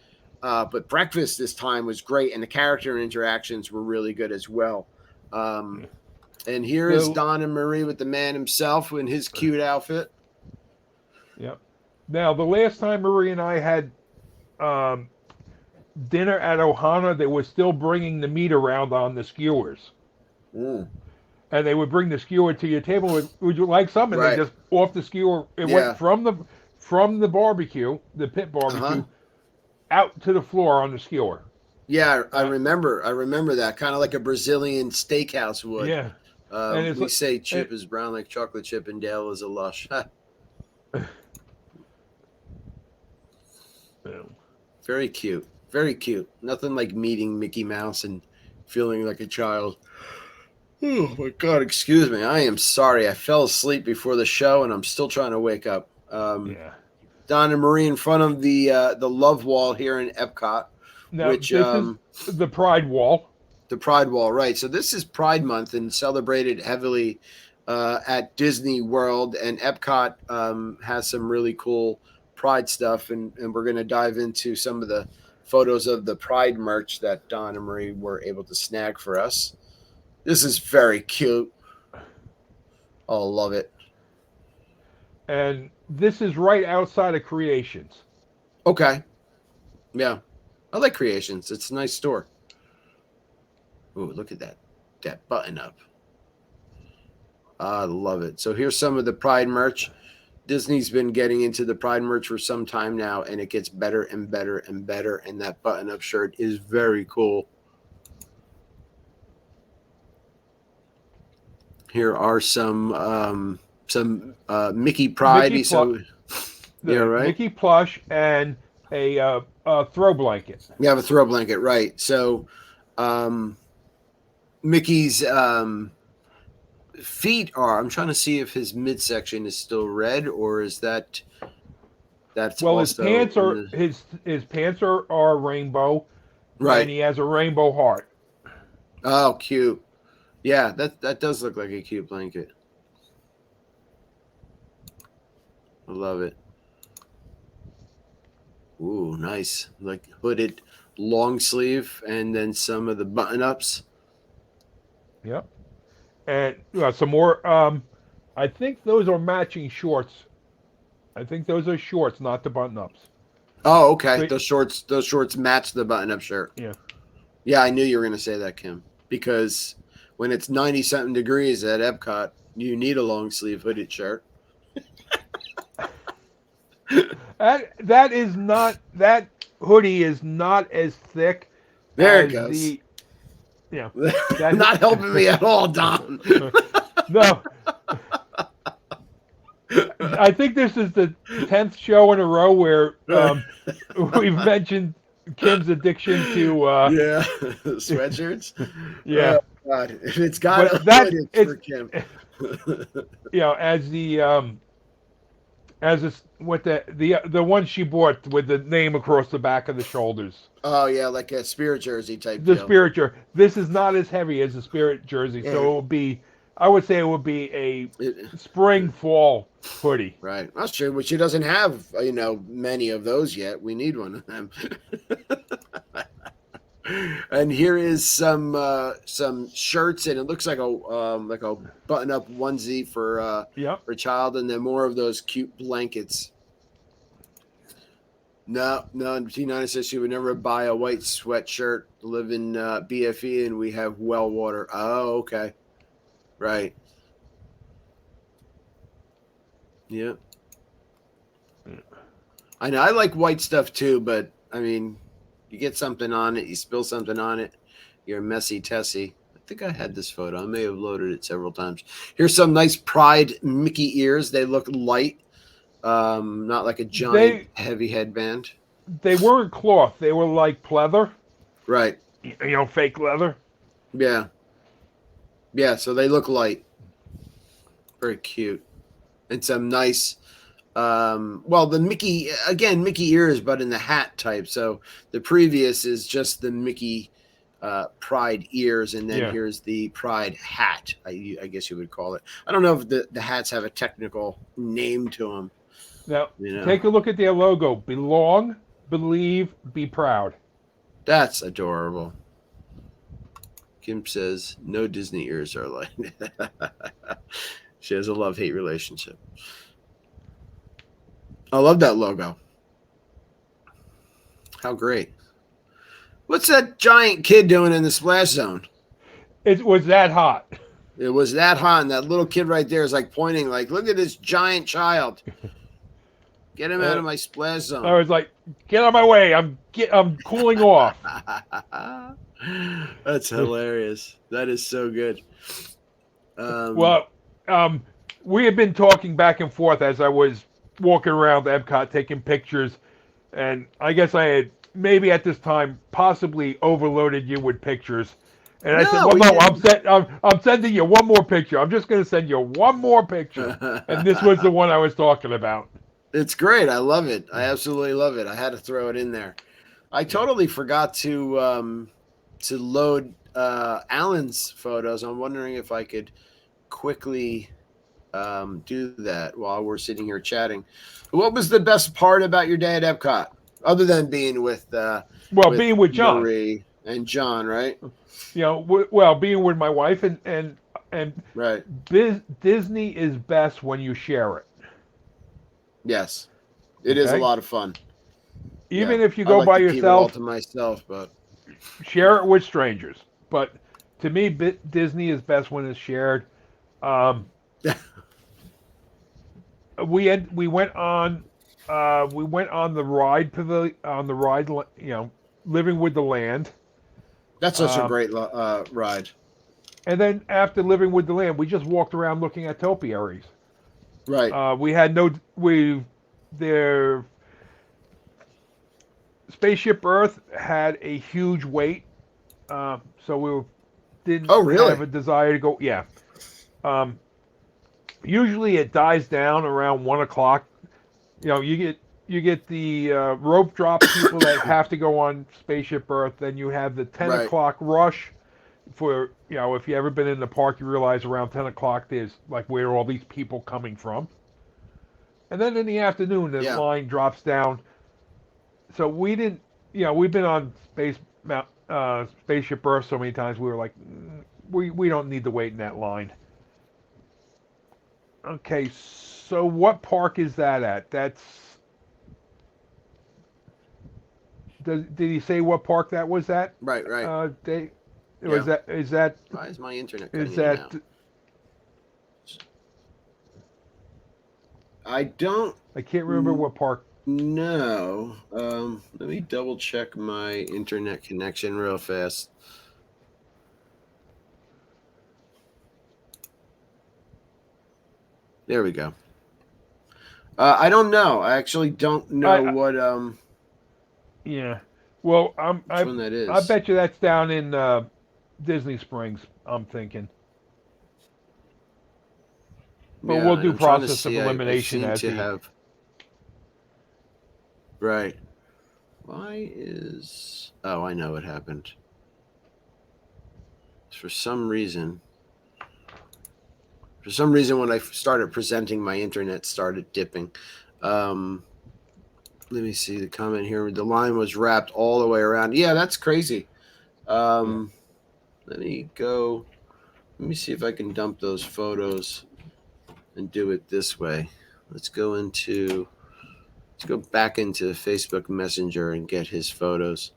But breakfast this time was great, and the character interactions were really good as well. And here is Don and Marie with the man himself in his cute outfit. Yep. Now, the last time Marie and I had dinner at Ohana, they were still bringing the meat around on the skewers. Mm. And they would bring the skewer to your table. Would you like some? And Right. they just off the skewer. It went from the barbecue, the pit barbecue, out to the floor on the skewer. Yeah, I remember that, kind of like a Brazilian steakhouse would. Yeah. And we say Chip is brown like chocolate chip, and Dale is a lush. Very cute. Very cute. Nothing like meeting Mickey Mouse and feeling like a child. Oh my God, excuse me. I am sorry. I fell asleep before the show, and I'm still trying to wake up. Don and Marie in front of the Love Wall here in Epcot. Now, which this is the Pride Wall. The Pride Wall, right. So this is Pride Month and celebrated heavily at Disney World, and Epcot has some really cool Pride stuff, and we're going to dive into some of the photos of the Pride merch that Don and Marie were able to snag for us. This is very cute. Oh, love it. And this is right outside of Creations. Okay. Yeah. I like Creations. It's a nice store. Oh, look at that button up. I love it. So here's some of the Pride merch. Disney's been getting into the Pride merch for some time now, and it gets better and better and better. And that button-up shirt is very cool. Here are some Mickey Pride. Mickey So yeah, right. Mickey plush and a throw blanket. You have a throw blanket, right? So Mickey's feet are. I'm trying to see if his midsection is still red or is that's well, also his pants are rainbow, right. And he has a rainbow heart. Oh, cute. Yeah, that does look like a cute blanket. I love it. Ooh, nice. Like hooded long sleeve and then some of the button ups. Yep. And some more. I think those are matching shorts. I think those are shorts, not the button ups. Oh, okay. Those shorts match the button up shirt. Yeah. Yeah, I knew you were going to say that, Kim, because when it's 90-something degrees at Epcot, you need a long sleeve hooded shirt. That hoodie is not as thick. There as it goes. Not helping me at all, Don. No. I think this is the 10th show in a row where we've mentioned Kim's addiction to sweatshirts. Yeah, oh, God. If it's got a that, hood, it's for Kim. With the one she bought with the name across the back of the shoulders. Oh yeah, like a Spirit jersey type. The Spirit jersey. This is not as heavy as the Spirit jersey, so it would be. I would say it would be a spring fall hoodie. Right, that's true. But she doesn't have many of those yet. We need one of them. And here is some shirts, and it looks like a button-up onesie for child, and then more of those cute blankets. No, T9 says she would never buy a white sweatshirt. Live in BFE, and we have well water. Oh, okay, right. Yeah, I know. I like white stuff too, but I mean. You get something on it, you spill something on it, you're messy Tessie. I think I had this photo. I may have loaded it several times. Here's some nice Pride Mickey ears. They look light, not like a giant heavy headband. They weren't cloth. They were like pleather. Right. Fake leather. Yeah. Yeah, so they look light. Very cute. And some nice... the Mickey ears, but in the hat type. So the previous is just the Mickey Pride ears, and then here's the Pride hat. I guess you would call it. I don't know if the hats have a technical name to them. Now, take a look at their logo. Belong, believe, be proud. That's adorable. Kim says, no Disney ears are like She has a love-hate relationship. I love that logo. How great. What's that giant kid doing in the splash zone? It was that hot. It was that hot, and that little kid right there is like pointing, like, look at this giant child. Get him out of my splash zone. I was like, get out of my way. I'm cooling off. That's hilarious. That is so good. We had been talking back and forth as I was walking around Epcot taking pictures, and I guess I had maybe at this time possibly overloaded you with pictures. And I said, I'm sending you one more picture. I'm just going to send you one more picture. And this was the one I was talking about. It's great. I love it. I absolutely love it. I had to throw it in there. I totally forgot to load Alan's photos. I'm wondering if I could quickly do that while we're sitting here chatting. What was the best part about your day at Epcot, other than being with being with John Marie and John, right? Being with my wife and right. Disney is best when you share it. Yes, it is a lot of fun. Even if you go by yourself, to myself, but share it with strangers. But To me, Disney is best when it's shared. Um, we went on the ride pavilion on the ride, living with the land. That's such a Um, great ride. and then after living with the land, we just walked around looking at topiaries. Right. We had no we their Spaceship Earth had a huge wait, so we didn't Oh, have really? a desire to go. Yeah. Um, Usually it dies down around 1 o'clock. You get the rope drop people that have to go on Spaceship Earth. Then you have the ten Right. o'clock rush. For if you ever been in the park, you realize around 10 o'clock there's like where are all these people coming from. And then in the afternoon the Yeah. line drops down. So we didn't. We've been on Spaceship Earth so many times. We were like, we don't need to wait in that line. Okay, so what park is that at? Did he say what park that was at? Right. Right. They was Yeah. that is that Why is my internet is cutting in and that out? I don't I can't remember what park. know. Let me double check my internet connection real fast. There we go. I don't know. I actually don't know I what Yeah. Well, which one that I is. bet you that's down in Disney Springs. I'm thinking, but Yeah, we'll and do I'm trying to process of see. I elimination seem as to we. have right. Why is? Oh, I know what happened. For some reason, when I started presenting, my internet started dipping. Let me see the comment here. The line was wrapped all the way around. Yeah, that's crazy. Yeah. Let me go. Let me see if I can dump those photos and do it this way. Let's go back into Facebook Messenger and get his photos.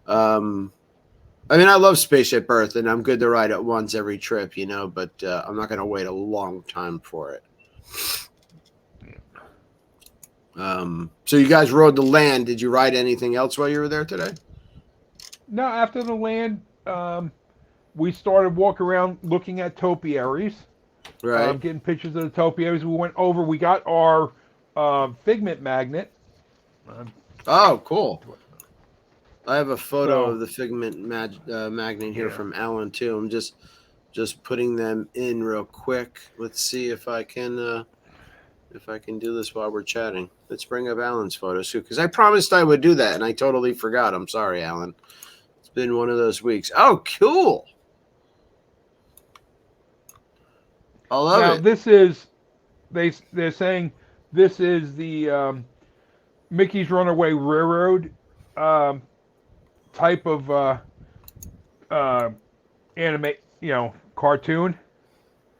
I mean, I love Spaceship Earth, and I'm good to ride it once every trip, but I'm not going to wait a long time for it. So you guys rode the land. Did you ride anything else while you were there today? No, after the land, we started walking around looking at topiaries, Right. getting pictures of the topiaries. We went over. We got our Figment magnet. Oh, cool. I have a photo So of the Figment magnet here yeah. from Alan too. I'm just putting them in real quick. Let's see if I can do this while we're chatting. Let's bring up Alan's photos too, because I promised I would do that and I totally forgot. I'm sorry, Alan. It's been one of those weeks. Oh, cool. I love Now it. this is they're saying this is the Mickey's Runaway Railroad type of anime, cartoon.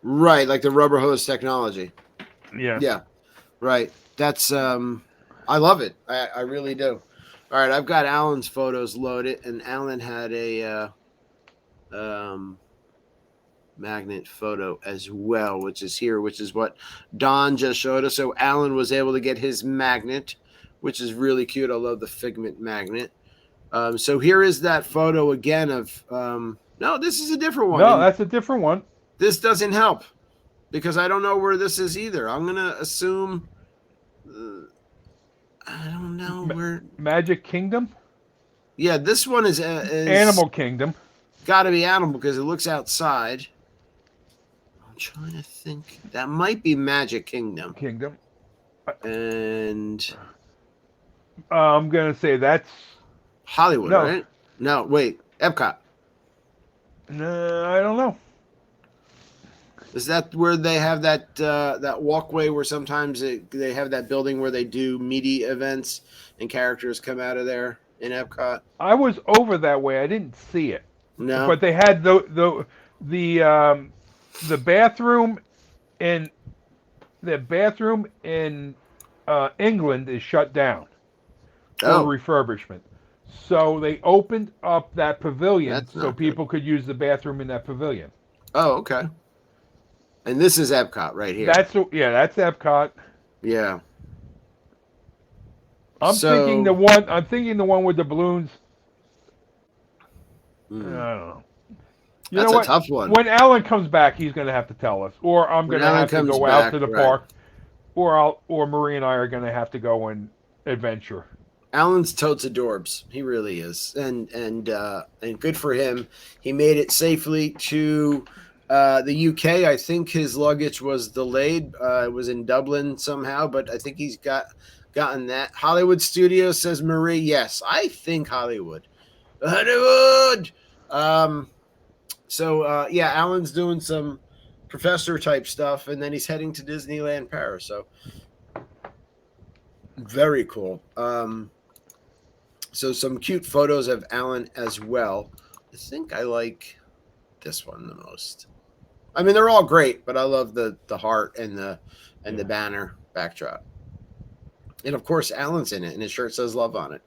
Right, like the rubber hose technology. Yeah. Yeah, right. That's I love it. I really do. All right, I've got Alan's photos loaded, and Alan had a magnet photo as well, which is here, which is what Don just showed us. So Alan was able to get his magnet, which is really cute. I love the Figment magnet. So here is that photo again of no, this is a different one, No, and that's a different one. this doesn't help because I don't know where this is either. I'm gonna assume I don't know where. Magic Kingdom, Yeah, this one is Animal Kingdom. got to be Animal because it looks outside. I'm trying to think. That might be Magic Kingdom. Kingdom. And I'm gonna say that's Hollywood, no. right? No, wait, Epcot. No, I don't know. Is that where they have that walkway where sometimes they have that building where they do media events and characters come out of there in Epcot? I was over that way. I didn't see it, No. but they had the bathroom in England is shut down for Oh, refurbishment. So they opened up that pavilion That's so not good. people could use the bathroom in that pavilion. Oh, okay. And this is Epcot right here. That's Epcot. Yeah. I'm thinking the So, one. I'm thinking the one with the balloons. I don't hmm, know. You know that's a what? tough one. When Alan comes back, he's going to have to tell us, or I'm When going to Alan have to comes go out back, to the right? park, or Marie and I are going to have to go and adventure. Alan's totes adorbs. He really is, and good for him. He made it safely to the UK. I think his luggage was delayed. It was in Dublin somehow, but I think he's gotten that. Hollywood Studios says Marie. Yes, I think Hollywood. Hollywood. So yeah, Alan's doing some professor type stuff, and then he's heading to Disneyland Paris. So very cool. So some cute photos of Alan as well. I think I like this one the most. I mean, they're all great, but I love the heart and the Yeah. banner backdrop. And of course, Alan's in it, and his shirt says "Love" on it,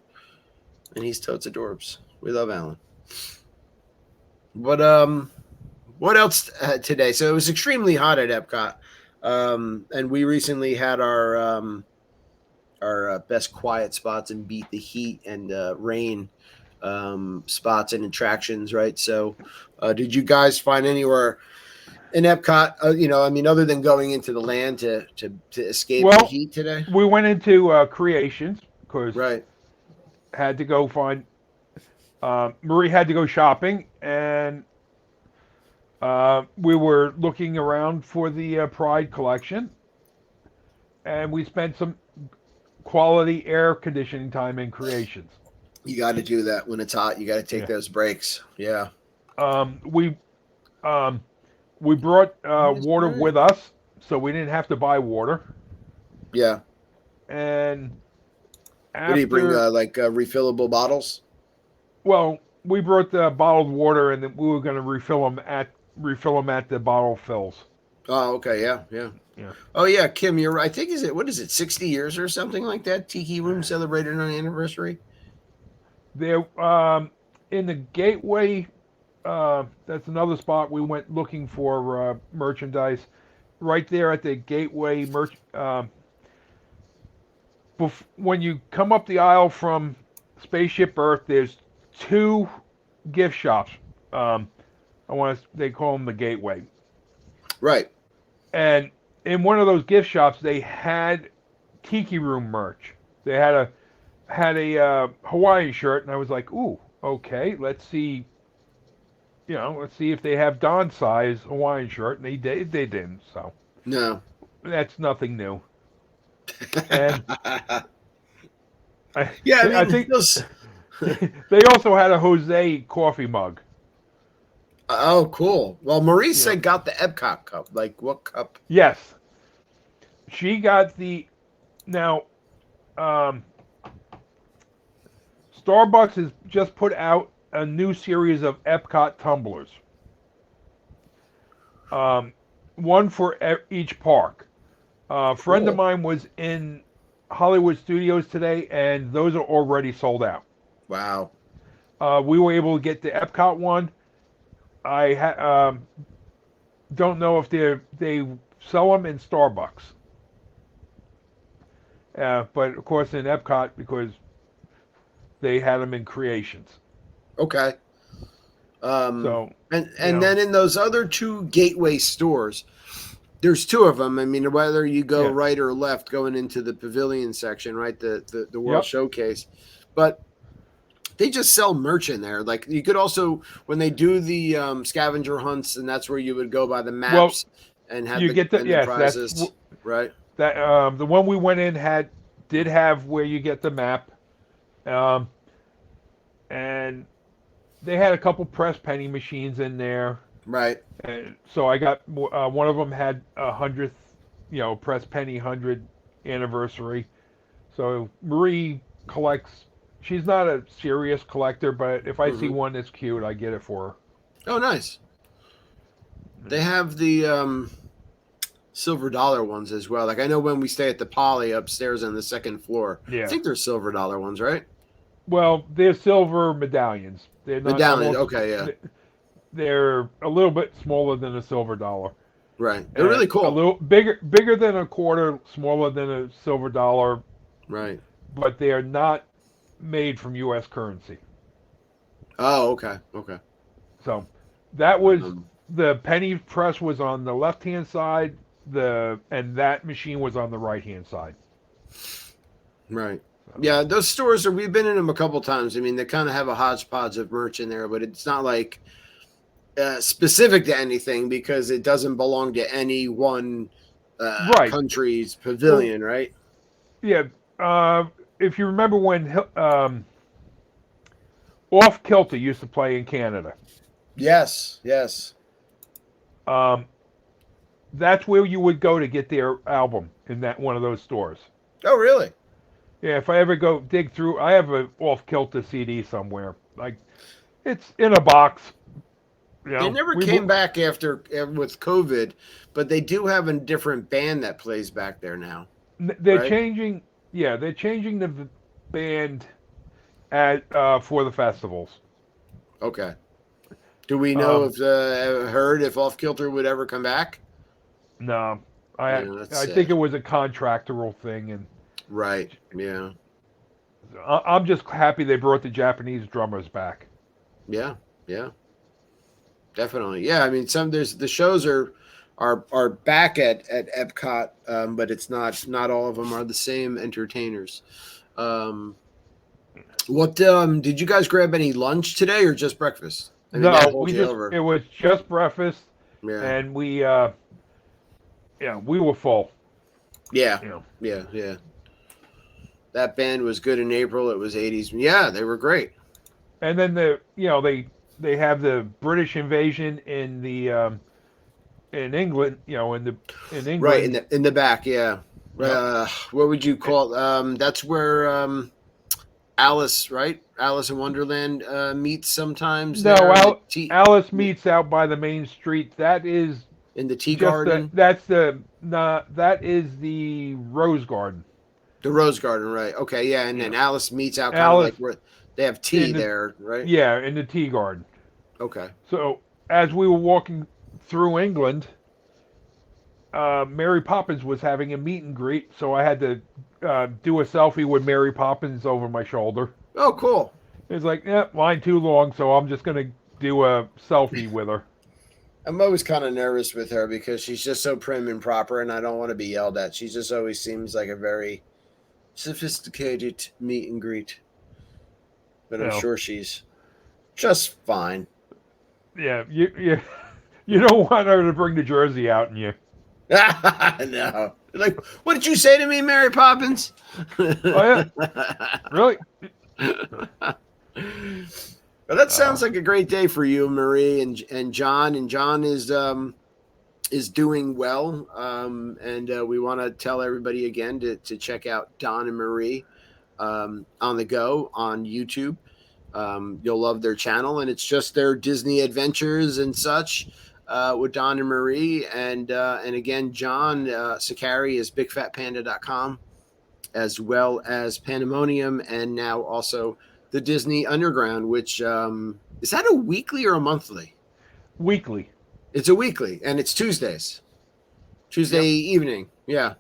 and he's totes adorbs. We love Alan. But what else today? So it was extremely hot at Epcot, and we recently had our best quiet spots and beat the heat and rain spots and attractions, right? So, did you guys find anywhere in Epcot? I mean, other than going into the land to escape the Well, heat today, we went into Creations because right? had to go find. Marie had to go shopping, and we were looking around for the Pride collection, and we spent some quality air conditioning time in Creations. You got to do that when it's hot. You got to take Yeah. those breaks. Yeah. Um, we um, we brought Yes, water right. with us, so we didn't have to buy water. Yeah. And What do you bring? after, Like refillable bottles? well, we brought the bottled water, and then we were going to refill them at the bottle fills. Oh, okay. Yeah. Yeah. Yeah. Oh, yeah. Kim, you're right. I think what is it, 60 years or something like that? Tiki Room celebrated an anniversary. There, in the gateway, that's another spot we went looking for merchandise. Right there at the gateway when you come up the aisle from Spaceship Earth, there's two gift shops. Um, they call them the gateway. Right. And in one of those gift shops, they had Tiki Room merch. They had a Hawaiian shirt, and I was like, "Ooh, okay, let's see. Let's see if they have Don size Hawaiian shirt." And they didn't. So No. that's nothing new. And I Yeah, I I mean, think those. they also had a Jose coffee mug. Oh, cool. Well, Maurice You know, said got the Epcot cup. Like, what cup? yes, she got the now. Um, Starbucks has just put out a new series of Epcot tumblers. Um, one for each park. A friend of Cool. mine was in Hollywood Studios today, and those are already sold out. Wow. We were able to get the Epcot one. I don't know if they sell them in Starbucks, but of course in Epcot because they had them in Creations. Okay. So And you and know, then in those other two gateway stores, there's two of them. I mean, whether you go yeah, right or left, going into the pavilion section, right, the World yep. Showcase, but they just sell merch in there. Like you could also when they do the scavenger hunts, and that's where you would go by the Well, maps and have you get the the yes, prizes, right? that the one we went in did have where you get the map, um, and they had a couple press penny machines in there. Right. And so I got one of them had 100th, press penny 100 anniversary. So Marie collects. She's not a serious collector, but if I see Hmm. one that's cute, I get it for Oh, nice. her. They have the silver dollar ones as well. Like I know when we stay at the Poly upstairs on the second floor, I Yeah. think they're silver dollar ones, right? Well, they're silver medallions. They're not Medallion. almost. Okay, yeah, They're a little bit smaller than a silver dollar, right. They're and really a cool. little bigger than a quarter, smaller than a silver dollar. Right. But they are not made from U.S. currency. Oh, okay, okay. So that was Um, the penny press was on the left hand side. And that machine was on the right hand side. right. Yeah, those stores are. We've been in them a couple times. I mean, they kind of have a hodgepodge of merch in there, but it's not like specific to anything because it doesn't belong to any one Right. country's Well, pavilion, right? yeah. If you remember when Off Kilter used to play in Canada, Yes, yes. um, that's where you would go to get their album in that one of those stores. Oh, really? Yeah, if I ever go dig through, I have a Off Kilter CD somewhere. Like it's in a box. You They know, never came back after with COVID, but they do have a different band that plays back there now, they're right? changing. Yeah, they're changing the band at for the festivals. Okay. Do we know Um, if heard if Off Kilter would ever come back? no, I Yeah, that's I think sad. it was a contractual thing, and Right. Yeah. I'm just happy they brought the Japanese drummers back. Yeah. Yeah. Definitely. Yeah. I mean, there's the shows are back at Epcot, but it's not all of them are the same entertainers. Um, what did you guys grab any lunch today or just breakfast? I mean, that No, holds you over. it was just breakfast, Yeah. and we were full. Yeah. You know, Yeah. Yeah. That band was good in April. It was 80s. Yeah, they were great. and then they have the British invasion in England. In Right England. in the back. Yeah. Yep. What would you call? That's where Alice, right? Alice in Wonderland meets sometimes No, there in the tea Alice meets out by the main street. That is in the tea just garden, that is the Rose Garden. the Rose Garden, right? Okay, yeah, and Yeah, then Alice meets out kind of like Alice where they have tea in the there, right? yeah in the tea garden. Okay, So as we were walking through England, Mary Poppins was having a meet and greet, so I had to do a selfie with Mary Poppins over my shoulder. oh, cool. It's like, yeah, line too long, so I'm just gonna do a selfie with her. I'm always kind of nervous with her because she's just so prim and proper, and I don't want to be yelled at. She just always seems like a very sophisticated meet and greet, but You I'm know, sure she's just fine. yeah, you don't want her to bring the jersey out in you. No. Like, what did you say to me, Mary Poppins? Oh yeah, really? Well, that sounds like a great day for you, Marie and John. And John is doing well. And we want to tell everybody again to check out Don and Marie on the go on YouTube. You'll love their channel, and it's just their Disney adventures and such with Don and Marie. And again, John Sakari is bigfatpanda.com, as well as Pandemonium, and now also the Disney Underground, which is that a weekly or a monthly? Weekly. It's a weekly, and it's Tuesday Yep. evening. Yeah,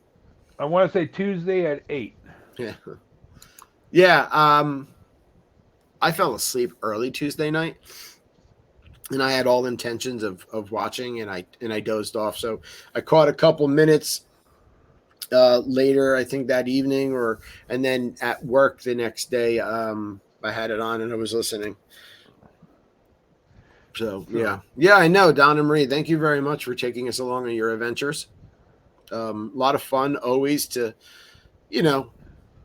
I want to say Tuesday at 8. yeah, yeah. I fell asleep early Tuesday night, and I had all intentions of watching, and I dozed off. So I caught a couple minutes later, I think that evening, and then at work the next day, I had it on and I was listening. So yeah, I know, Don and Marie. Thank you very much for taking us along on your adventures. A lot of fun always to,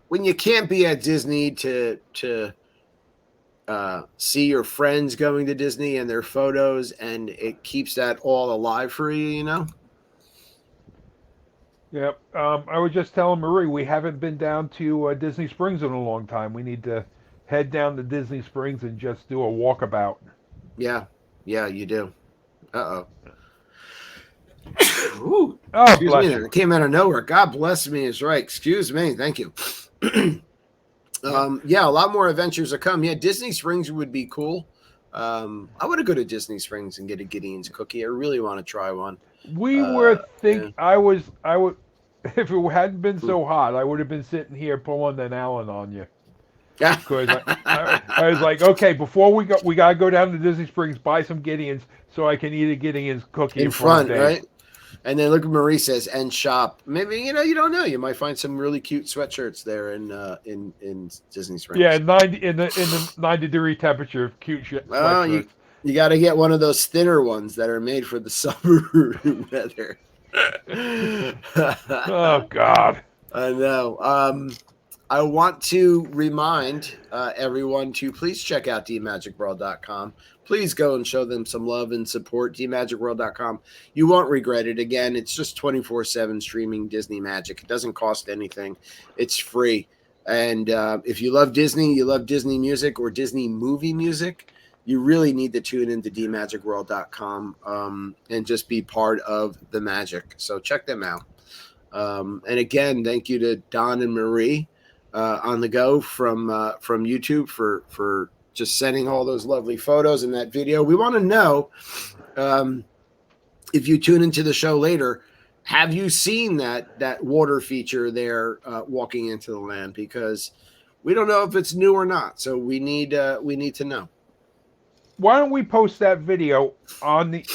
when you can't be at Disney to see your friends going to Disney and their photos, and it keeps that all alive for you. Yep. I was just telling Marie we haven't been down to Disney Springs in a long time. We need to head down to Disney Springs and just do a walkabout. Yeah, you do. Uh-oh. Oh, Excuse bless me you. there. It came out of nowhere. God bless me is right. Excuse me. Thank you. Yeah, a lot more adventures to come. Yeah, Disney Springs would be cool. I want to go to Disney Springs and get a Gideon's cookie. I really want to try one. We were Yeah. think I would if it hadn't been so hot, I would have been sitting here pulling an Allen on you. Because I was like, okay, before we gotta go down to Disney Springs, buy some Gideons so I can eat a Gideon's cookie In in front of front, Dave. right? And then look at Marie says and shop. Maybe you don't know. You might find some really cute sweatshirts there in Disney Springs. Yeah, 90 in the 90-degree temperature, cute Oh, sweatshirts. you got to get one of those thinner ones that are made for the summer weather. Oh God. I know. I want to remind everyone to please check out dmagicworld.com. Please go and show them some love and support. dmagicworld.com. You won't regret it. Again, it's just 24/7 streaming Disney magic. It doesn't cost anything. It's free. And if you love Disney, you love Disney music or Disney movie music, you really need to tune into dmagicworld.com and just be part of the magic. So check them out. And again, thank you to Don and Marie on the go from YouTube for just sending all those lovely photos and that video. We want to know if you tune into the show later, have you seen that water feature there walking into the land? Because we don't know if it's new or not, so we need to know. Why don't we post that video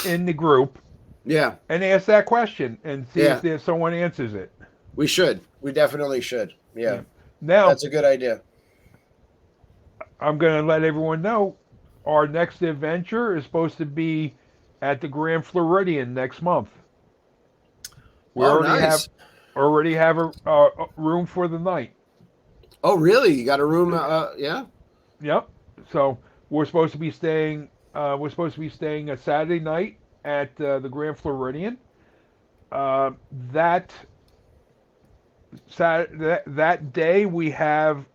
in the group? Yeah, and ask that question and see if there's someone answers it. We should. We definitely should. Yeah. Now that's a good idea. I'm going to let everyone know our next adventure is supposed to be at the Grand Floridian next month. We already have a room for the night. Oh, really? You got a room? Yeah. Yep. So we're supposed to be staying. A Saturday night at the Grand Floridian. That day we have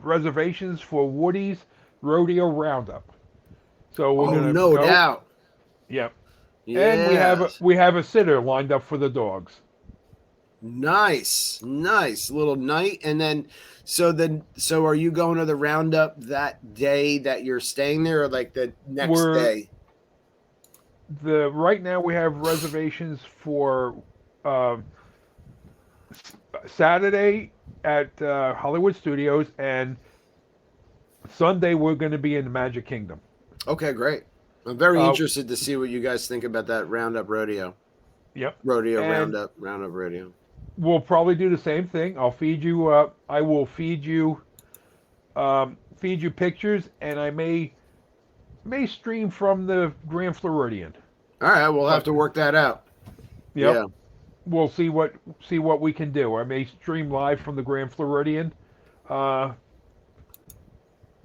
reservations for Woody's Rodeo Roundup. So we're gonna no go. Doubt. Yep. Yes. And we have a sitter lined up for the dogs. Nice little night. And then so are you going to the roundup that day that you're staying there, or like the next day? Right now we have reservations for Saturday at Hollywood Studios, and Sunday we're going to be in the Magic Kingdom. Okay, great. I'm very interested to see what you guys think about that Roundup Rodeo. Yep. Roundup Rodeo. We'll probably do the same thing. I'll feed you. I will feed you pictures, and I may stream from the Grand Floridian. All right, we'll have to work that out. Yep. Yeah. We'll see what we can do. I may stream live from the Grand Floridian.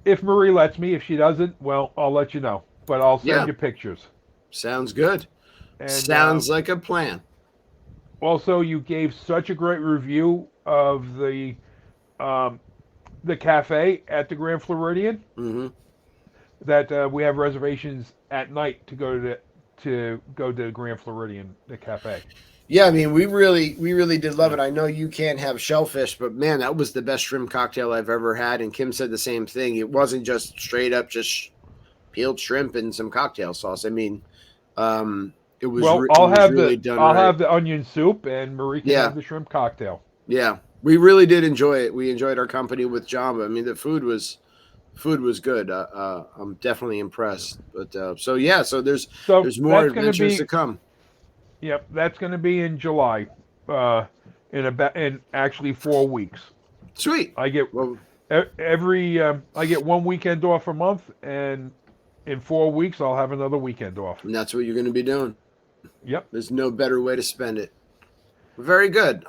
If Marie lets me. If she doesn't, well, I'll let you know. But I'll send you pictures. Sounds good. And, sounds like a plan. Also, you gave such a great review of the cafe at the Grand Floridian that we have reservations at night to go to the Grand Floridian, the cafe. Yeah, I mean, we really did love it. I know you can't have shellfish, but man, that was the best shrimp cocktail I've ever had. And Kim said the same thing. It wasn't just straight up just peeled shrimp and some cocktail sauce. I mean, it was. Well, I'll have the onion soup, and Marie can have the shrimp cocktail. Yeah, we really did enjoy it. We enjoyed our company with Jamba. I mean, the food was good. I'm definitely impressed. But so there's more adventures to come. Yep, that's going to be in July, in actually 4 weeks. Sweet. I get I get 1 weekend off a month, and in 4 weeks I'll have another weekend off. And that's what you're going to be doing. Yep. There's no better way to spend it. Very good.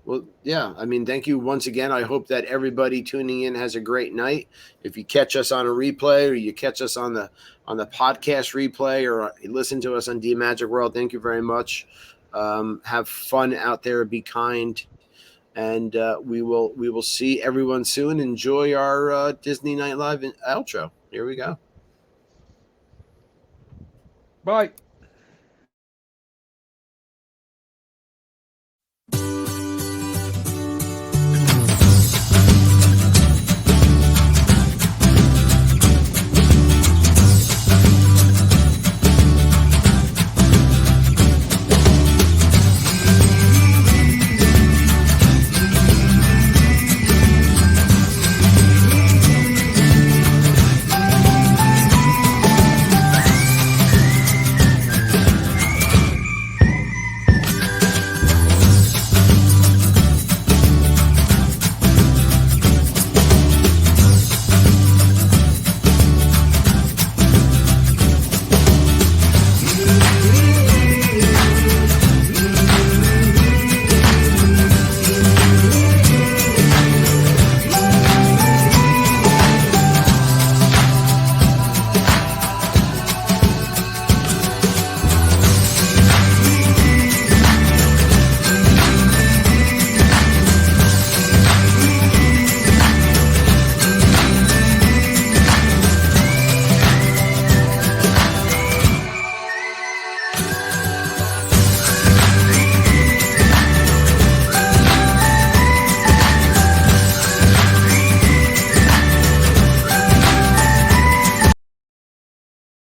Well, yeah. I mean, thank you once again. I hope that everybody tuning in has a great night. If you catch us on a replay, or you catch us on the podcast replay, or listen to us on D Magic World, thank you very much. Have fun out there. Be kind, and we will see everyone soon. Enjoy our Disney Night Live outro. Here we go. Bye.